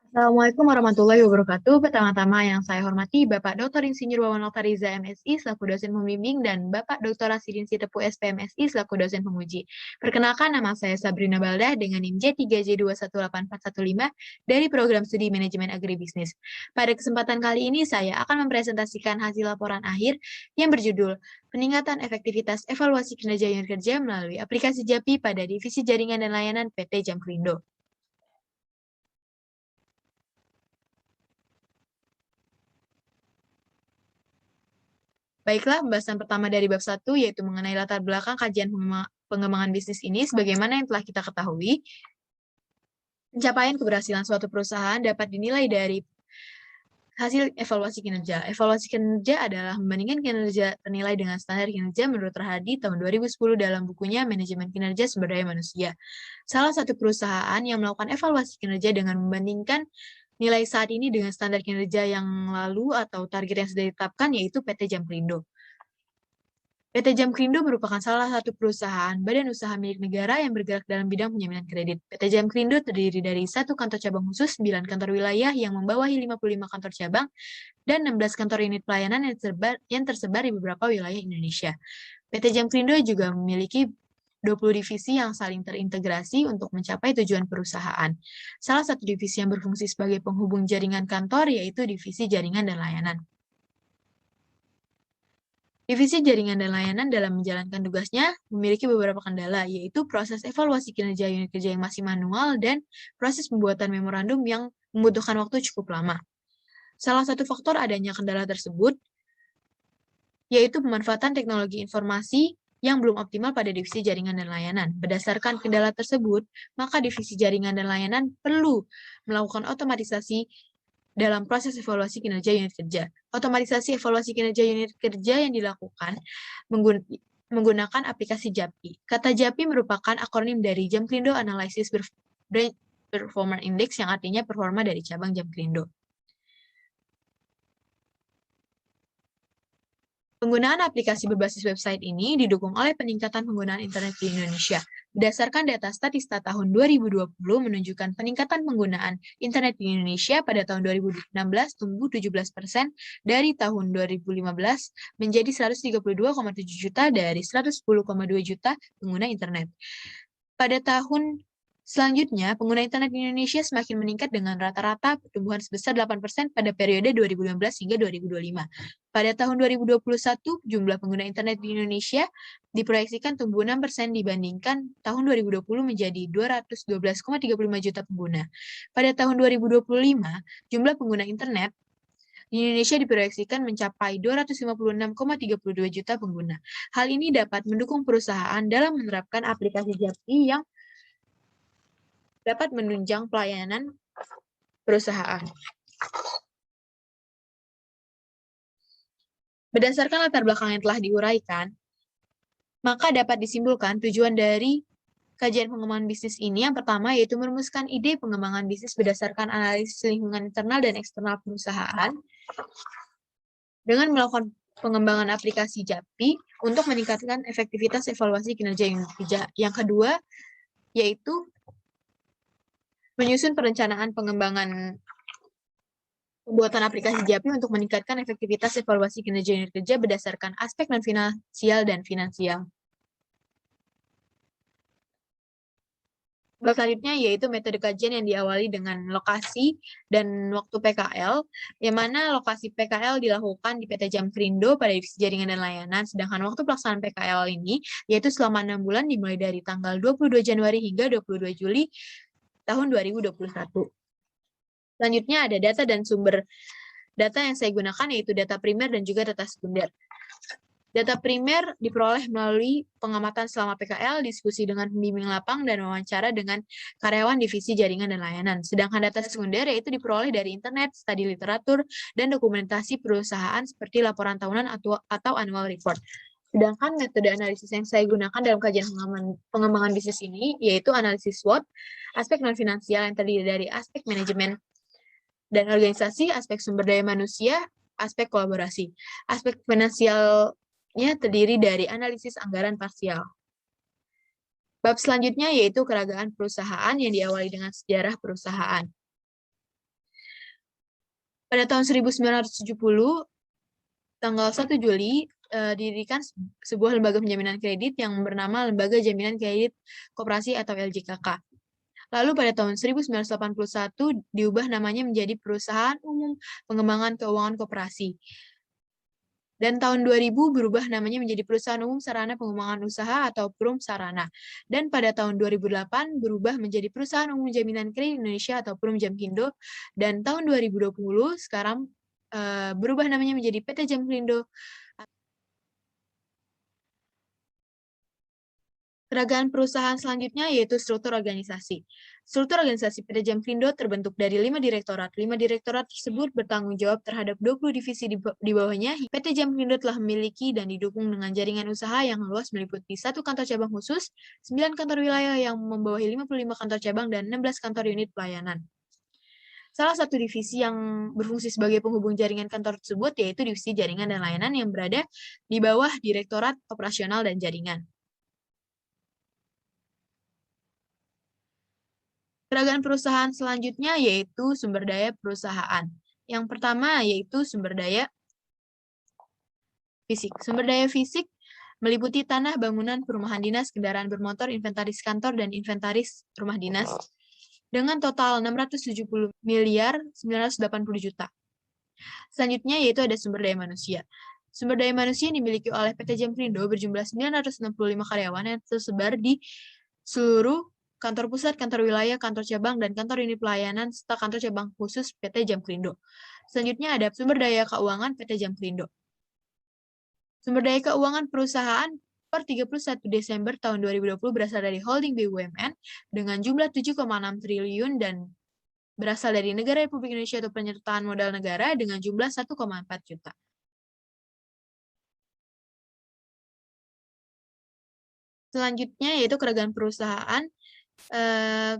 Assalamualaikum warahmatullahi wabarakatuh. Pertama-tama yang saya hormati Bapak Dr. Insinyur Wawan Oktariza MSI selaku dosen pembimbing dan Bapak Dr. Rasidin Sitepu SPMSI selaku dosen penguji. Perkenalkan, nama saya Sabrina Baldah dengan NIM J3J218415 dari Program Studi Manajemen Agribisnis. Pada kesempatan kali ini saya akan mempresentasikan hasil laporan akhir yang berjudul Peningkatan Efektivitas Evaluasi Kinerja Unit Kerja melalui aplikasi JAPI pada Divisi Jaringan dan Layanan PT Jamkrindo. Baiklah, pembahasan pertama dari bab 1 yaitu mengenai latar belakang kajian pengembangan bisnis ini. Sebagaimana yang telah kita ketahui, pencapaian keberhasilan suatu perusahaan dapat dinilai dari hasil evaluasi kinerja. Evaluasi kinerja adalah membandingkan kinerja ternilai dengan standar kinerja menurut Rahadi tahun 2010 dalam bukunya Manajemen Kinerja Sumber Daya Manusia. Salah satu perusahaan yang melakukan evaluasi kinerja dengan membandingkan nilai saat ini dengan standar kinerja yang lalu atau target yang sudah ditetapkan yaitu PT Jamkrindo. PT Jamkrindo merupakan salah satu perusahaan badan usaha milik negara yang bergerak dalam bidang penjaminan kredit. PT Jamkrindo terdiri dari 1 kantor cabang khusus, 9 kantor wilayah yang membawahi 55 kantor cabang, dan 16 kantor unit pelayanan yang tersebar di beberapa wilayah Indonesia. PT Jamkrindo juga memiliki 20 divisi yang saling terintegrasi untuk mencapai tujuan perusahaan. Salah satu divisi yang berfungsi sebagai penghubung jaringan kantor yaitu divisi jaringan dan layanan. Divisi jaringan dan layanan dalam menjalankan tugasnya memiliki beberapa kendala, yaitu proses evaluasi kinerja unit kerja yang masih manual dan proses pembuatan memorandum yang membutuhkan waktu cukup lama. Salah satu faktor adanya kendala tersebut yaitu pemanfaatan teknologi informasi yang belum optimal pada divisi jaringan dan layanan. Berdasarkan kendala tersebut, maka divisi jaringan dan layanan perlu melakukan otomatisasi dalam proses evaluasi kinerja unit kerja. Otomatisasi evaluasi kinerja unit kerja yang dilakukan menggunakan aplikasi JAPI. Kata JAPI merupakan akronim dari Jamkrindo Analysis Branch Performance Index yang artinya performa dari cabang Jamkrindo. Penggunaan aplikasi berbasis website ini didukung oleh peningkatan penggunaan internet di Indonesia. Berdasarkan data Statista tahun 2020 menunjukkan peningkatan penggunaan internet di Indonesia pada tahun 2016 tumbuh 17% dari tahun 2015 menjadi 132,7 juta dari 110,2 juta pengguna internet. Pada tahun selanjutnya, pengguna internet di Indonesia semakin meningkat dengan rata-rata pertumbuhan sebesar 8% pada periode 2015 hingga 2025. Pada tahun 2021, jumlah pengguna internet di Indonesia diproyeksikan tumbuh 6% dibandingkan tahun 2020 menjadi 212,35 juta pengguna. Pada tahun 2025, jumlah pengguna internet di Indonesia diproyeksikan mencapai 256,32 juta pengguna. Hal ini dapat mendukung perusahaan dalam menerapkan aplikasi JAPI yang dapat menunjang pelayanan perusahaan. Berdasarkan latar belakang yang telah diuraikan, maka dapat disimpulkan tujuan dari kajian pengembangan bisnis ini yang pertama yaitu merumuskan ide pengembangan bisnis berdasarkan analisis lingkungan internal dan eksternal perusahaan dengan melakukan pengembangan aplikasi JAPI untuk meningkatkan efektivitas evaluasi kinerja unit kerja. Yang kedua yaitu menyusun perencanaan pengembangan pembuatan aplikasi JAPI untuk meningkatkan efektivitas evaluasi kinerja unit kerja berdasarkan aspek non-finansial dan finansial. Selanjutnya yaitu metode kajian yang diawali dengan lokasi dan waktu PKL, yang mana lokasi PKL dilakukan di PT Jamkrindo pada divisi jaringan dan layanan, sedangkan waktu pelaksanaan PKL ini yaitu selama 6 bulan dimulai dari tanggal 22 Januari hingga 22 Juli tahun 2021. Selanjutnya ada data dan sumber data yang saya gunakan yaitu data primer dan juga data sekunder. Data primer diperoleh melalui pengamatan selama PKL, diskusi dengan pembimbing lapang, dan wawancara dengan karyawan divisi jaringan dan layanan. Sedangkan data sekunder yaitu diperoleh dari internet, studi literatur, dan dokumentasi perusahaan seperti laporan tahunan atau annual report. Sedangkan metode analisis yang saya gunakan dalam kajian pengembangan bisnis ini yaitu analisis SWOT, aspek non-finansial yang terdiri dari aspek manajemen dan organisasi, aspek sumber daya manusia, aspek kolaborasi. Aspek finansialnya terdiri dari analisis anggaran parsial. Bab selanjutnya yaitu keragaman perusahaan yang diawali dengan sejarah perusahaan. Pada tahun 1970, tanggal 1 Juli, didirikan sebuah lembaga penjaminan kredit yang bernama Lembaga Jaminan Kredit Koperasi atau LJKK. Lalu pada tahun 1981 diubah namanya menjadi Perusahaan Umum Pengembangan Keuangan Koperasi. Dan tahun 2000 berubah namanya menjadi Perusahaan Umum Sarana Pengembangan Usaha atau Perum Sarana. Dan pada tahun 2008 berubah menjadi Perusahaan Umum Jaminan Kredit Indonesia atau Perum Jamkindo. Dan tahun 2020 sekarang berubah namanya menjadi PT Jamkrindo. Keragaman perusahaan selanjutnya yaitu struktur organisasi. Struktur organisasi PT Jamkrindo terbentuk dari 5 direktorat. 5 direktorat tersebut bertanggung jawab terhadap 20 divisi di bawahnya. PT Jamkrindo telah memiliki dan didukung dengan jaringan usaha yang luas meliputi 1 kantor cabang khusus, 9 kantor wilayah yang membawahi 55 kantor cabang, dan 16 kantor unit pelayanan. Salah satu divisi yang berfungsi sebagai penghubung jaringan kantor tersebut yaitu divisi jaringan dan layanan yang berada di bawah Direktorat Operasional dan Jaringan. Keragaman perusahaan selanjutnya yaitu sumber daya perusahaan. Yang pertama yaitu sumber daya fisik. Sumber daya fisik meliputi tanah, bangunan, perumahan dinas, kendaraan bermotor, inventaris kantor, dan inventaris rumah dinas dengan total 670 miliar 980 juta. Selanjutnya yaitu ada sumber daya manusia. Sumber daya manusia yang dimiliki oleh PT Jamkrindo berjumlah 965 karyawan yang tersebar di seluruh kantor pusat, kantor wilayah, kantor cabang, dan kantor unit pelayanan, serta kantor cabang khusus PT Jamkrindo. Selanjutnya ada sumber daya keuangan PT Jamkrindo. Sumber daya keuangan perusahaan per 31 Desember tahun 2020 berasal dari holding BUMN dengan jumlah 7,6 triliun dan berasal dari negara Republik Indonesia atau penyertaan modal negara dengan jumlah 1,4 juta. Selanjutnya yaitu keragaman perusahaan.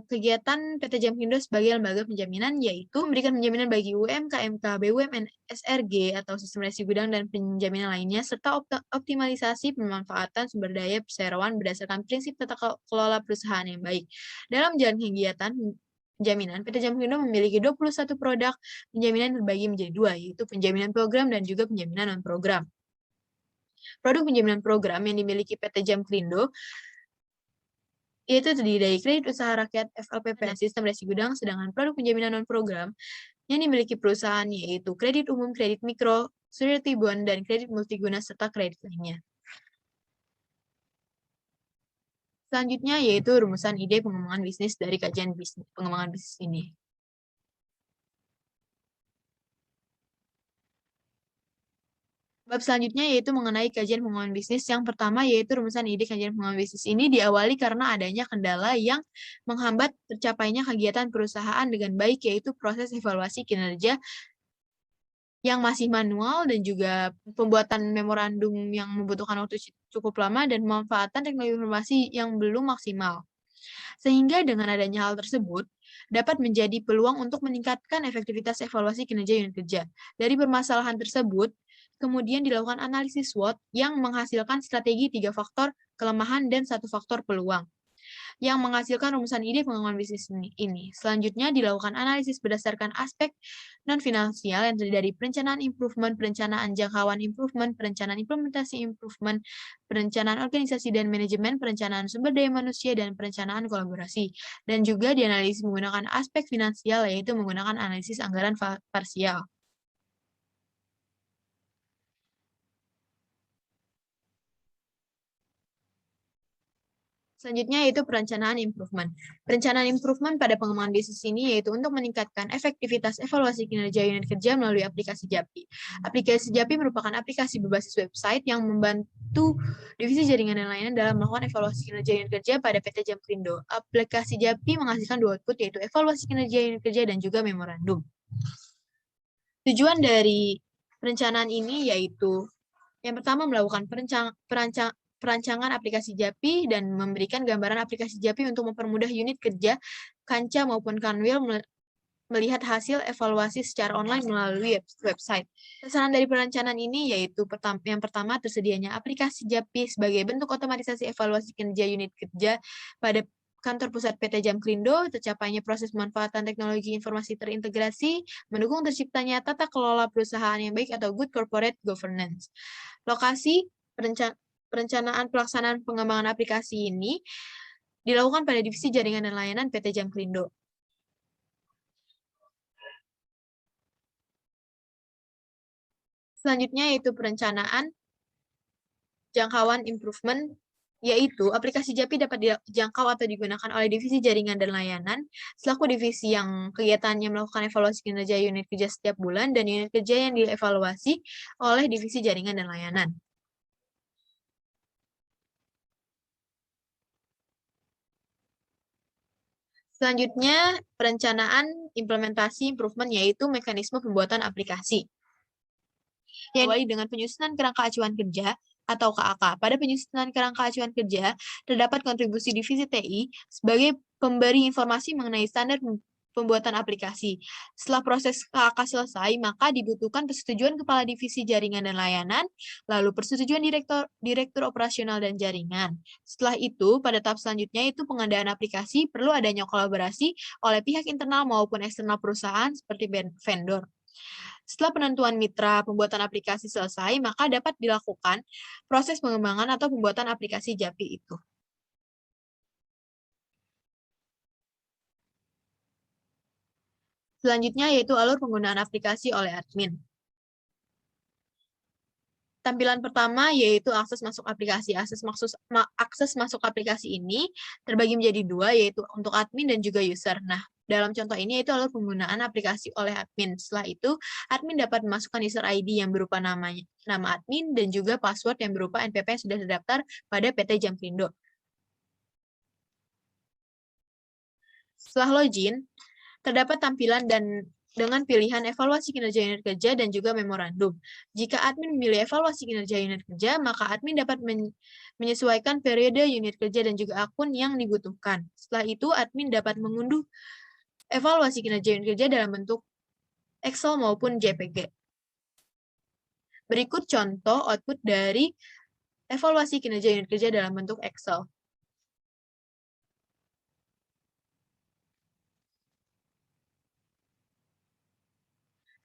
Kegiatan PT Jamkrindo sebagai lembaga penjaminan yaitu memberikan penjaminan bagi UMKM, BUMN, SRG atau sistem resi gudang dan penjaminan lainnya, serta optimalisasi pemanfaatan sumber daya perseroan berdasarkan prinsip tata kelola perusahaan yang baik. Dalam menjalankan kegiatan penjaminan, PT Jamkrindo memiliki 21 produk penjaminan terbagi menjadi 2, yaitu penjaminan program dan juga penjaminan non-program. Produk penjaminan program yang dimiliki PT Jamkrindo yaitu terdiri dari kredit usaha rakyat FLPP dan sistem resi gudang, sedangkan produk penjaminan non-program yang dimiliki perusahaan yaitu kredit umum, kredit mikro, surety bond, dan kredit multiguna, serta kredit lainnya. Selanjutnya yaitu rumusan ide pengembangan bisnis dari kajian pengembangan bisnis ini. Bab selanjutnya yaitu mengenai kajian pengembangan bisnis. Yang pertama yaitu rumusan ide kajian pengembangan bisnis ini diawali karena adanya kendala yang menghambat tercapainya kegiatan perusahaan dengan baik, yaitu proses evaluasi kinerja yang masih manual dan juga pembuatan memorandum yang membutuhkan waktu cukup lama dan pemanfaatan teknologi informasi yang belum maksimal. Sehingga dengan adanya hal tersebut, dapat menjadi peluang untuk meningkatkan efektivitas evaluasi kinerja unit kerja. Dari permasalahan tersebut, kemudian dilakukan analisis SWOT yang menghasilkan strategi 3 faktor kelemahan dan 1 faktor peluang yang menghasilkan rumusan ide pengembangan bisnis ini. Selanjutnya dilakukan analisis berdasarkan aspek non-finansial yang terdiri dari perencanaan improvement, perencanaan jangkauan improvement, perencanaan implementasi improvement, perencanaan organisasi dan manajemen, perencanaan sumber daya manusia, dan perencanaan kolaborasi. Dan juga dianalisis menggunakan aspek finansial, yaitu menggunakan analisis anggaran parsial. Selanjutnya yaitu perencanaan improvement. Perencanaan improvement pada pengembangan bisnis ini yaitu untuk meningkatkan efektivitas evaluasi kinerja unit kerja melalui aplikasi JAPI. Aplikasi JAPI merupakan aplikasi berbasis website yang membantu divisi jaringan dan layanan dalam melakukan evaluasi kinerja unit kerja pada PT Jamkrindo. Aplikasi JAPI menghasilkan 2 output yaitu evaluasi kinerja unit kerja dan juga memorandum. Tujuan dari perencanaan ini yaitu yang pertama melakukan perancangan aplikasi JAPI dan memberikan gambaran aplikasi JAPI untuk mempermudah unit kerja, Kanca maupun Kanwil melihat hasil evaluasi secara online melalui website. Sasaran dari perencanaan ini yaitu yang pertama tersedianya aplikasi JAPI sebagai bentuk otomatisasi evaluasi kinerja unit kerja pada kantor pusat PT Jamklindo, tercapainya proses pemanfaatan teknologi informasi terintegrasi, mendukung terciptanya tata kelola perusahaan yang baik atau good corporate governance. Lokasi perencanaan pelaksanaan pengembangan aplikasi ini dilakukan pada Divisi Jaringan dan Layanan PT Jamklindo. Selanjutnya yaitu perencanaan jangkauan improvement, yaitu aplikasi JAPI dapat dijangkau atau digunakan oleh Divisi Jaringan dan Layanan selaku divisi yang kegiatannya melakukan evaluasi kinerja unit kerja setiap bulan dan unit kerja yang dievaluasi oleh Divisi Jaringan dan Layanan. Selanjutnya, perencanaan implementasi improvement, yaitu mekanisme pembuatan aplikasi. Yang dimulai dengan penyusunan kerangka acuan kerja atau KAK. Pada penyusunan kerangka acuan kerja, terdapat kontribusi divisi TI sebagai pemberi informasi mengenai standar pembuatan aplikasi. Setelah proses KAK selesai, maka dibutuhkan persetujuan Kepala Divisi Jaringan dan Layanan, lalu persetujuan Direktur Operasional dan Jaringan. Setelah itu, pada tahap selanjutnya itu pengadaan aplikasi perlu adanya kolaborasi oleh pihak internal maupun eksternal perusahaan seperti vendor. Setelah penentuan mitra pembuatan aplikasi selesai, maka dapat dilakukan proses pengembangan atau pembuatan aplikasi JAPI itu. Selanjutnya yaitu alur penggunaan aplikasi oleh admin. Tampilan pertama yaitu akses masuk aplikasi. Akses masuk aplikasi ini terbagi menjadi dua, yaitu untuk admin dan juga user. Nah, dalam contoh ini yaitu alur penggunaan aplikasi oleh admin. Setelah itu, admin dapat memasukkan user ID yang berupa nama admin dan juga password yang berupa NPP yang sudah terdaftar pada PT Jamklindo. Setelah login, terdapat tampilan dengan pilihan evaluasi kinerja unit kerja dan juga memorandum. Jika admin memilih evaluasi kinerja unit kerja, maka admin dapat menyesuaikan periode unit kerja dan juga akun yang dibutuhkan. Setelah itu, admin dapat mengunduh evaluasi kinerja unit kerja dalam bentuk Excel maupun JPG. Berikut contoh output dari evaluasi kinerja unit kerja dalam bentuk Excel.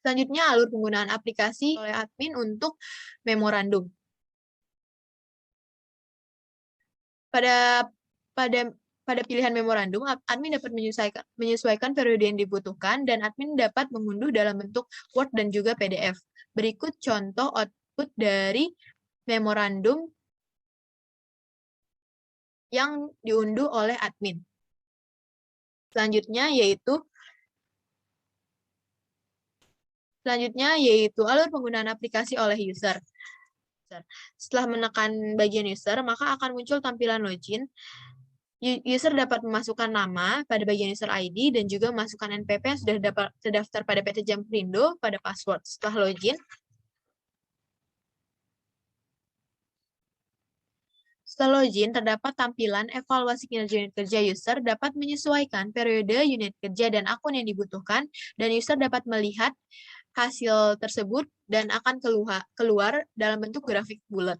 Selanjutnya, alur penggunaan aplikasi oleh admin untuk memorandum. Pada pilihan memorandum, admin dapat menyesuaikan periode yang dibutuhkan dan admin dapat mengunduh dalam bentuk Word dan juga PDF. Berikut contoh output dari memorandum yang diunduh oleh admin. Selanjutnya yaitu alur penggunaan aplikasi oleh user. Setelah menekan bagian user, maka akan muncul tampilan login. User dapat memasukkan nama pada bagian user ID dan juga memasukkan NPP yang sudah terdaftar pada PT Jamklindo pada password. Setelah login, terdapat tampilan evaluasi kinerja unit kerja. User dapat menyesuaikan periode unit kerja dan akun yang dibutuhkan, dan user dapat melihat hasil tersebut dan akan keluar dalam bentuk grafik bulat.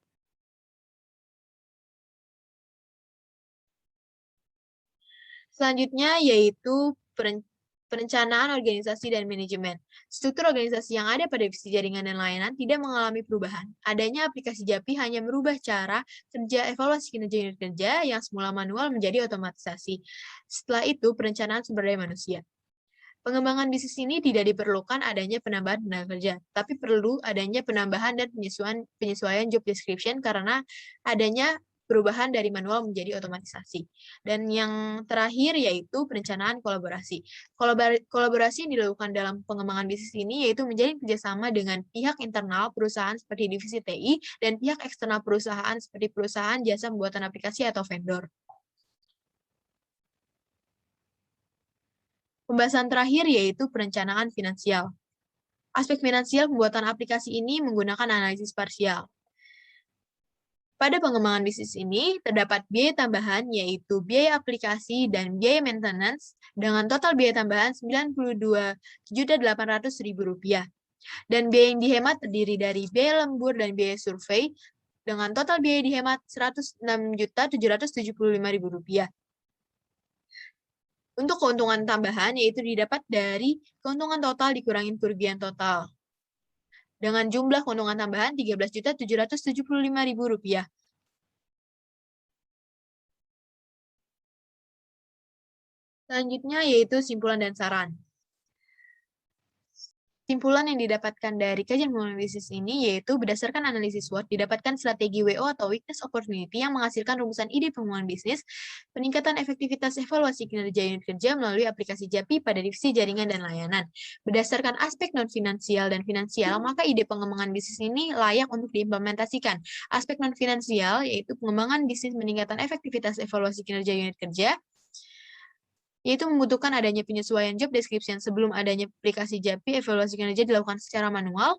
Selanjutnya yaitu perencanaan organisasi dan manajemen. Struktur organisasi yang ada pada divisi jaringan dan layanan tidak mengalami perubahan. Adanya aplikasi JAPI hanya merubah cara kerja evaluasi kinerja unit kerja yang semula manual menjadi otomatisasi. Setelah itu, perencanaan sumber daya manusia. Pengembangan bisnis ini tidak diperlukan adanya penambahan tenaga kerja, tapi perlu adanya penambahan dan penyesuaian job description karena adanya perubahan dari manual menjadi otomatisasi. Dan yang terakhir yaitu perencanaan kolaborasi. Kolaborasi yang dilakukan dalam pengembangan bisnis ini yaitu menjalin kerjasama dengan pihak internal perusahaan seperti divisi TI dan pihak eksternal perusahaan seperti perusahaan jasa pembuatan aplikasi atau vendor. Pembahasan terakhir yaitu perencanaan finansial. Aspek finansial pembuatan aplikasi ini menggunakan analisis parsial. Pada pengembangan bisnis ini, terdapat biaya tambahan yaitu biaya aplikasi dan biaya maintenance dengan total biaya tambahan Rp92.800.000. Dan biaya yang dihemat terdiri dari biaya lembur dan biaya survei dengan total biaya dihemat Rp106.775.000. Untuk keuntungan tambahan, yaitu didapat dari keuntungan total dikurangin kerugian total. Dengan jumlah keuntungan tambahan Rp13.775.000. Selanjutnya yaitu simpulan dan saran. Simpulan yang didapatkan dari kajian pengembangan bisnis ini yaitu berdasarkan analisis SWOT didapatkan strategi WO atau Weakness Opportunity yang menghasilkan rumusan ide pengembangan bisnis, peningkatan efektivitas evaluasi kinerja unit kerja melalui aplikasi JAPI pada divisi jaringan dan layanan. Berdasarkan aspek non-finansial dan finansial, maka ide pengembangan bisnis ini layak untuk diimplementasikan. Aspek non-finansial yaitu pengembangan bisnis meningkatkan efektivitas evaluasi kinerja unit kerja, yaitu membutuhkan adanya penyesuaian job description sebelum adanya aplikasi JAPI, evaluasi kinerja dilakukan secara manual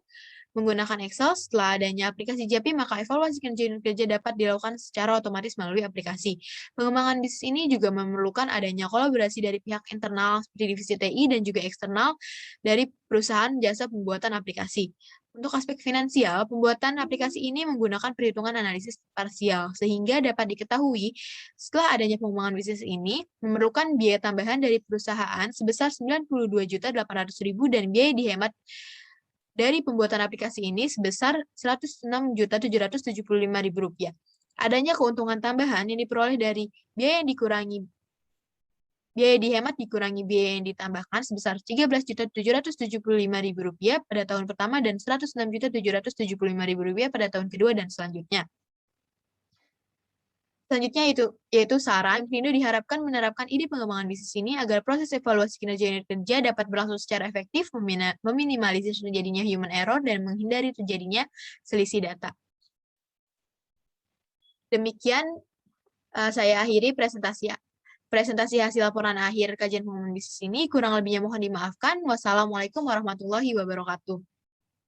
menggunakan Excel. Setelah adanya aplikasi JAPI, maka evaluasi kinerja unit kerja dapat dilakukan secara otomatis melalui aplikasi. Pengembangan bisnis ini juga memerlukan adanya kolaborasi dari pihak internal seperti divisi TI dan juga eksternal dari perusahaan jasa pembuatan aplikasi. Untuk aspek finansial, pembuatan aplikasi ini menggunakan perhitungan analisis parsial, sehingga dapat diketahui setelah adanya pengembangan bisnis ini memerlukan biaya tambahan dari perusahaan sebesar Rp92.800.000 dan biaya dihemat dari pembuatan aplikasi ini sebesar Rp106.775.000. Adanya keuntungan tambahan yang diperoleh dari biaya dihemat dikurangi biaya yang ditambahkan sebesar Rp13.775.000 pada tahun pertama dan Rp106.775.000 pada tahun kedua dan selanjutnya. Selanjutnya yaitu saran, Pelindo diharapkan menerapkan ide pengembangan bisnis ini agar proses evaluasi kinerja unit kerja dapat berlangsung secara efektif, meminimalisir terjadinya human error, dan menghindari terjadinya selisih data. Demikian saya akhiri presentasi hasil laporan akhir kajian pengembangan bisnis ini. Kurang lebihnya mohon dimaafkan. Wassalamualaikum warahmatullahi wabarakatuh.